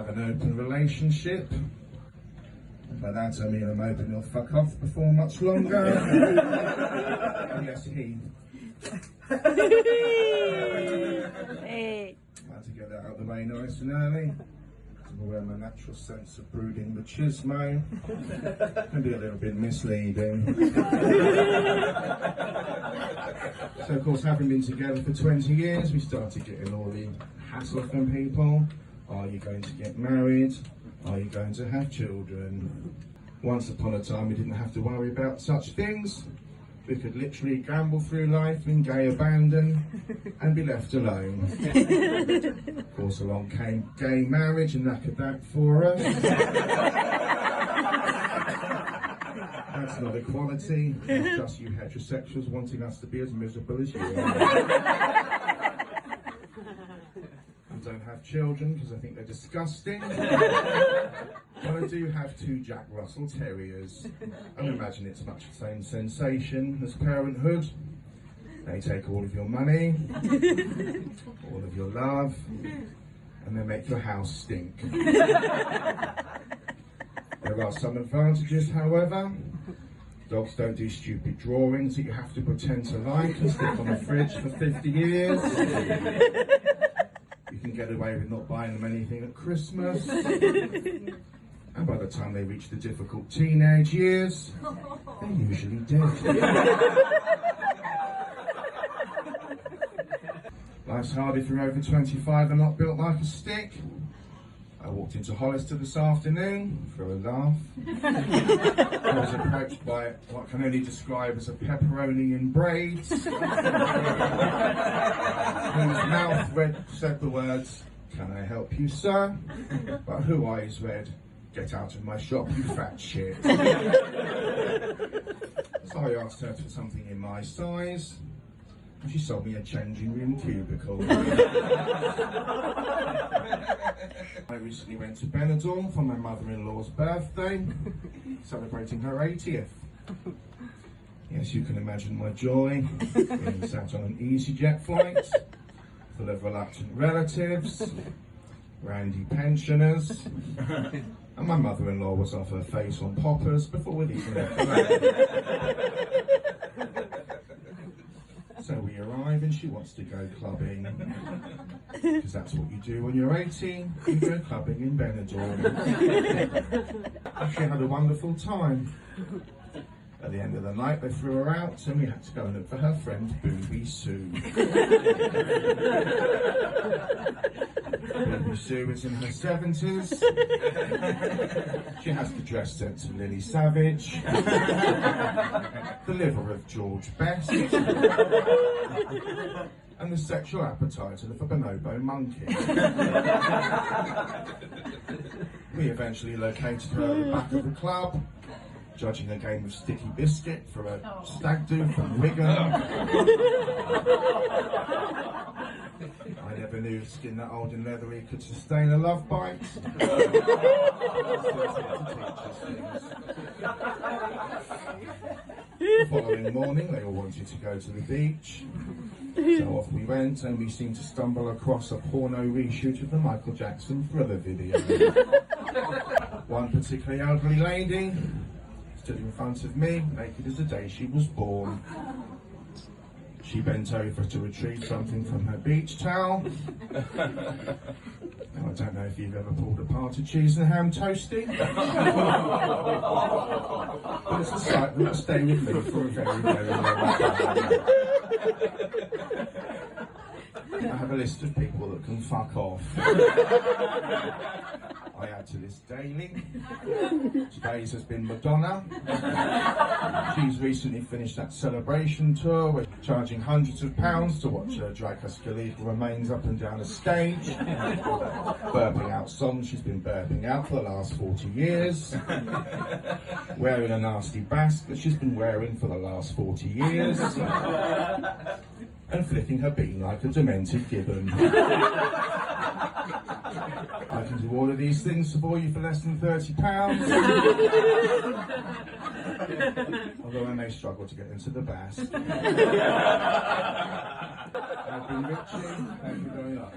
have an open relationship. By that I mean I'm hoping he'll fuck off before much longer. Oh yes, he. Hey. I had to get that out of the way nice and early. I'm aware of my natural sense of brooding machismo can be a little bit misleading. So of course, having been together for 20 years, we started getting all the hassle from people. Are you going to get married? Are you going to have children? Once upon a time, we didn't have to worry about such things. We could literally gamble through life in gay abandon and be left alone. Of course, along came gay marriage and knackered that for us. That's not equality, it's just you heterosexuals wanting us to be as miserable as you are. I don't have children because I think they're disgusting. But I do have 2 Jack Russell Terriers. I imagine it's much the same sensation as parenthood. They take all of your money, all of your love, and they make your house stink. There are some advantages, however. Dogs don't do stupid drawings that you have to pretend to like and stick on the fridge for 50 years. You can get away with not buying them anything at Christmas. And by the time they reach the difficult teenage years, they're usually dead. Life's hard if you're over 25 and not built like a stick. I walked into Hollister this afternoon for a laugh. I was approached by what can only describe as a pepperoni in braids, whose mouth said the words, "Can I help you, sir?" But who eyes read, "Get out of my shop, you fat shit." So I asked her for something in my size, and she sold me a changing room cubicle. I recently went to Benidorm for my mother-in-law's birthday, celebrating her 80th. Yes, you can imagine my joy being sat on an EasyJet flight full of reluctant relatives, randy pensioners, and my mother-in-law was off her face on poppers before we'd even left the land. So we arrive and she wants to go clubbing, because that's what you do when you're 18, you go clubbing in Benidorm. She had a wonderful time. At the end of the night they threw her out and we had to go and look for her friend Booby Sue. Booby Sue is in her 70s. She has the dress sense of Lily Savage, the liver of George Best, and the sexual appetite of a bonobo monkey. We eventually located her at the back of the club, judging a game of sticky biscuit for a stag do from Wigan. I never knew skin that old and leathery could sustain a love bite. The following morning they all wanted to go to the beach, so off we went, and we seemed to stumble across a porno reshoot of the Michael Jackson Thriller video. One particularly elderly lady stood in front of me, naked as the day she was born. She bent over to retrieve something from her beach towel. Now, I don't know if you've ever pulled apart a cheese and ham toasty, but it's a sight that will stay with me for a very, very long time. I have a list of people that can fuck off. I add to this daily. Today's has been Madonna. She's recently finished that celebration tour. We're charging hundreds of pounds to watch her drag her skeletal remains up and down a stage, burping out songs she's been burping out for the last 40 years, wearing a nasty basque that she's been wearing for the last 40 years, and flicking her bean like a demented gibbon. I can do all of these things for you for less than £30. Although I may struggle to get into the bass. I've been Richie, thank you very much.